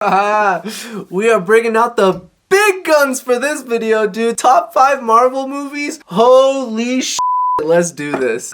We are bringing out the big guns for this video, dude. Top 5 Marvel movies? Holy shit. Let's do this.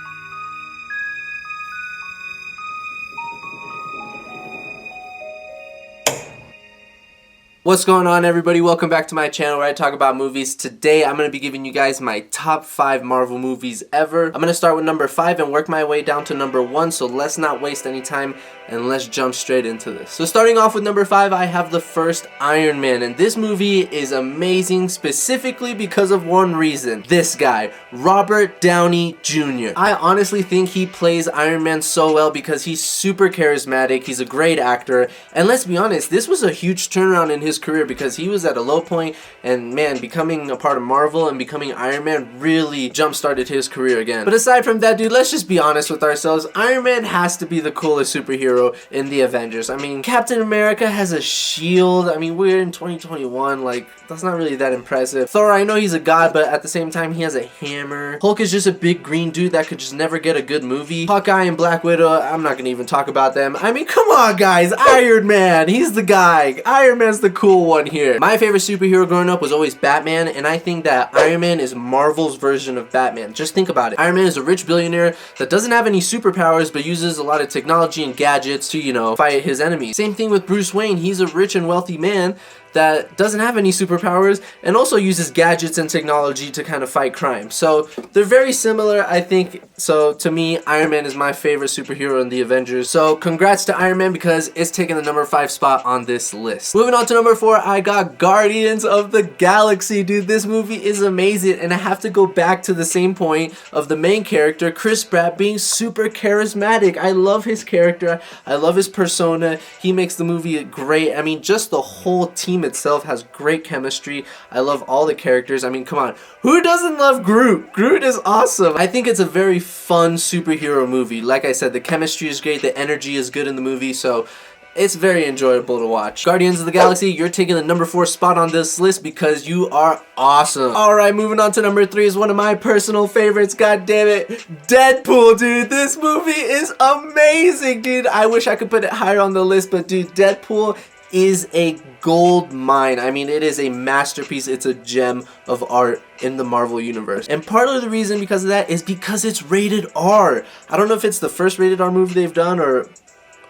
What's going on, everybody? Welcome back to my channel where I talk about movies. Today I'm going to be giving you guys my top 5 Marvel movies ever. I'm going to start with number 5 and work my way down to number 1, so let's not waste any time and let's jump straight into this. So starting off with number 5, I have the first Iron Man, and this movie is amazing specifically because of one reason. This guy, Robert Downey Jr. I honestly think he plays Iron Man so well because he's super charismatic, he's a great actor, and let's be honest, this was a huge turnaround in his career because he was at a low point, and man, becoming a part of Marvel and becoming Iron Man really jump-started his career again. But aside from that, dude, let's just be honest with ourselves. Iron Man has to be the coolest superhero in the Avengers. I mean, Captain America has a shield. I mean, we're in 2021, like, that's not really that impressive. Thor, I know he's a god, but at the same time, he has a hammer. Hulk is just a big green dude that could just never get a good movie. Hawkeye and Black Widow, I'm not gonna even talk about them. I mean, come on, guys. Iron Man, he's the guy. Iron Man's the cool one here. My favorite superhero growing up was always Batman, and I think that Iron Man is Marvel's version of Batman. Just think about it. Iron Man is a rich billionaire that doesn't have any superpowers, but uses a lot of technology and gadgets to, you know, fight his enemies. Same thing with Bruce Wayne. He's a rich and wealthy man that doesn't have any superpowers and also uses gadgets and technology to kind of fight crime. So they're very similar, I think. So to me, Iron Man is my favorite superhero in the Avengers. So congrats to Iron Man because it's taking the number 5 spot on this list. Moving on to number 4, I got Guardians of the Galaxy. Dude, this movie is amazing, and I have to go back to the same point of the main character, Chris Pratt, being super charismatic. I love his character. I love his persona. He makes the movie great. I mean, just the whole team itself has great chemistry. I love all the characters. I mean, come on, who doesn't love Groot? Groot is awesome. I think it's a very fun superhero movie. Like I said, the chemistry is great, the energy is good in the movie, so it's very enjoyable to watch. Guardians of the Galaxy, you're taking the number 4 spot on this list because you are awesome. Alright, moving on to number 3 is one of my personal favorites, god damn it, Deadpool, dude. This movie is amazing, dude. I wish I could put it higher on the list, but dude, Deadpool is a gold mine. I mean, it is a masterpiece. It's a gem of art in the Marvel universe. And part of the reason because of that is because it's rated R. I don't know if it's the first rated R movie they've done or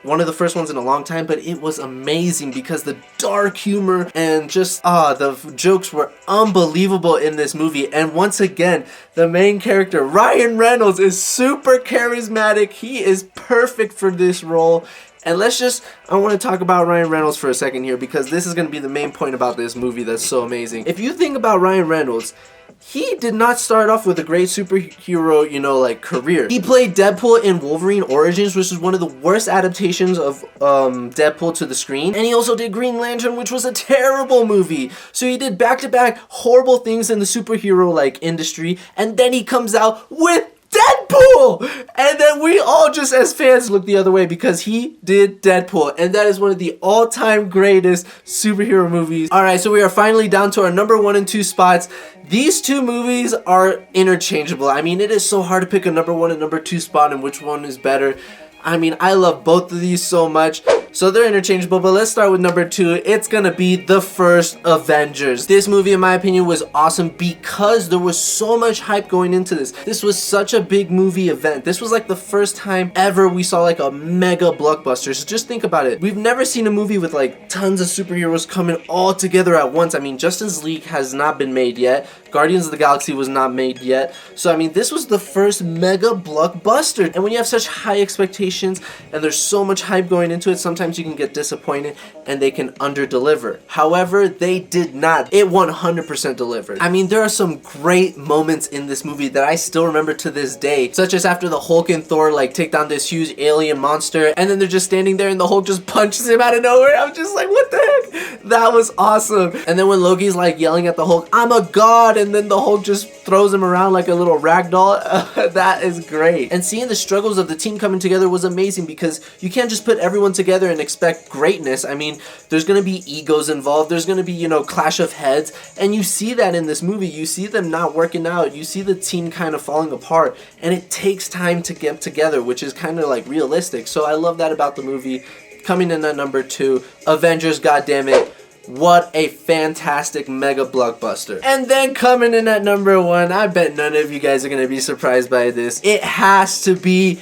one of the first ones in a long time, but it was amazing because the dark humor and just the jokes were unbelievable in this movie. And once again, the main character, Ryan Reynolds, is super charismatic. He is perfect for this role. And I want to talk about Ryan Reynolds for a second here because this is going to be the main point about this movie that's so amazing. If you think about Ryan Reynolds, he did not start off with a great superhero, you know, like, career. He played Deadpool in Wolverine Origins, which is one of the worst adaptations of Deadpool to the screen. And he also did Green Lantern, which was a terrible movie. So he did back-to-back horrible things in the superhero, like, industry. And then he comes out with Deadpool! And then we all just as fans look the other way because he did Deadpool, and that is one of the all-time greatest superhero movies. Alright, so we are finally down to our number 1 and 2 spots. These two movies are interchangeable. I mean, it is so hard to pick a number 1 and number 2 spot and which one is better. I mean, I love both of these so much. So they're interchangeable, but let's start with number 2. It's gonna be the first Avengers. This movie, in my opinion, was awesome because there was so much hype going into this. This was such a big movie event. This was like the first time ever we saw like a mega blockbuster. So just think about it. We've never seen a movie with like tons of superheroes coming all together at once. I mean, Justice League has not been made yet. Guardians of the Galaxy was not made yet. So I mean, this was the first mega blockbuster. And when you have such high expectations and there's so much hype going into it, sometimes you can get disappointed and they can under-deliver. However, they did not. It 100% delivered. I mean, there are some great moments in this movie that I still remember to this day, such as after the Hulk and Thor like take down this huge alien monster, and then they're just standing there and the Hulk just punches him out of nowhere. I'm just like, what the heck? That was awesome. And then when Loki's like yelling at the Hulk, I'm a god, and then the Hulk just throws him around like a little rag doll. That is great. And seeing the struggles of the team coming together was amazing because you can't just put everyone together and expect greatness. I mean, there's gonna be egos involved. There's gonna be, you know, clash of heads. And you see that in this movie. You see them not working out. You see the team kind of falling apart. And it takes time to get together, which is kind of like realistic. So I love that about the movie. Coming in at number 2, Avengers, goddammit. What a fantastic mega blockbuster. And then coming in at number 1, I bet none of you guys are gonna be surprised by this. It has to be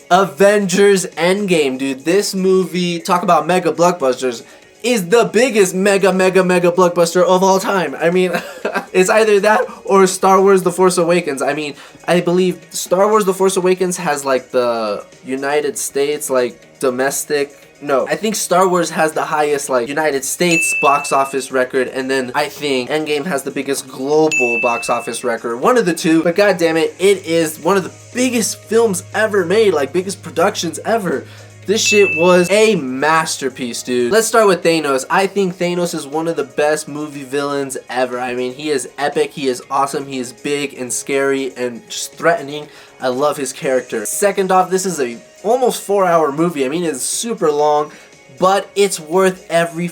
Avengers Endgame, dude. This movie, talk about mega blockbusters, is the biggest mega blockbuster of all time. I mean, it's either that or Star Wars The Force Awakens. I mean, I believe Star Wars The Force Awakens has like the United States, like domestic. No, I think Star Wars has the highest like United States box office record, and then I think Endgame has the biggest global box office record. One of the two, but god damn it, it is one of the biggest films ever made, like biggest productions ever. This shit was a masterpiece, dude. Let's start with Thanos. I think Thanos is one of the best movie villains ever. I mean, he is epic, he is awesome, he is big and scary and just threatening. I love his character. Second off, this is a almost 4-hour movie. I mean, it's super long, but it's worth every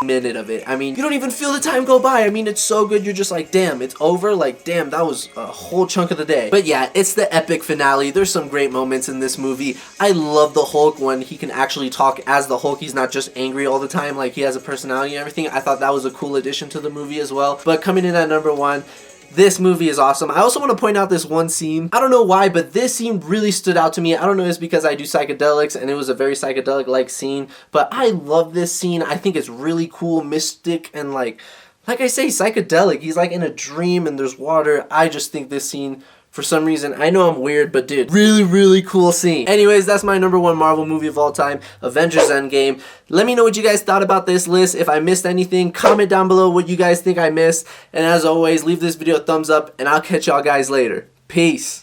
minute of it. I mean, you don't even feel the time go by. I mean, it's so good, you're just like, damn, it's over. Like, damn, that was a whole chunk of the day. But yeah, it's the epic finale. There's some great moments in this movie. I love the Hulk when he can actually talk as the Hulk. He's not just angry all the time, like he has a personality and everything. I thought that was a cool addition to the movie as well. But coming in at number 1, this movie is awesome. I also want to point out this one scene. I don't know why, but this scene really stood out to me. I don't know if it's because I do psychedelics and it was a very psychedelic-like scene, but I love this scene. I think it's really cool, mystic, and like I say, psychedelic. He's like in a dream and there's water. I just think this scene, for some reason, I know I'm weird, but dude, really cool scene. Anyways, that's my number 1 Marvel movie of all time, Avengers Endgame. Let me know what you guys thought about this list. If I missed anything, comment down below what you guys think I missed. And as always, leave this video a thumbs up, and I'll catch y'all guys later. Peace.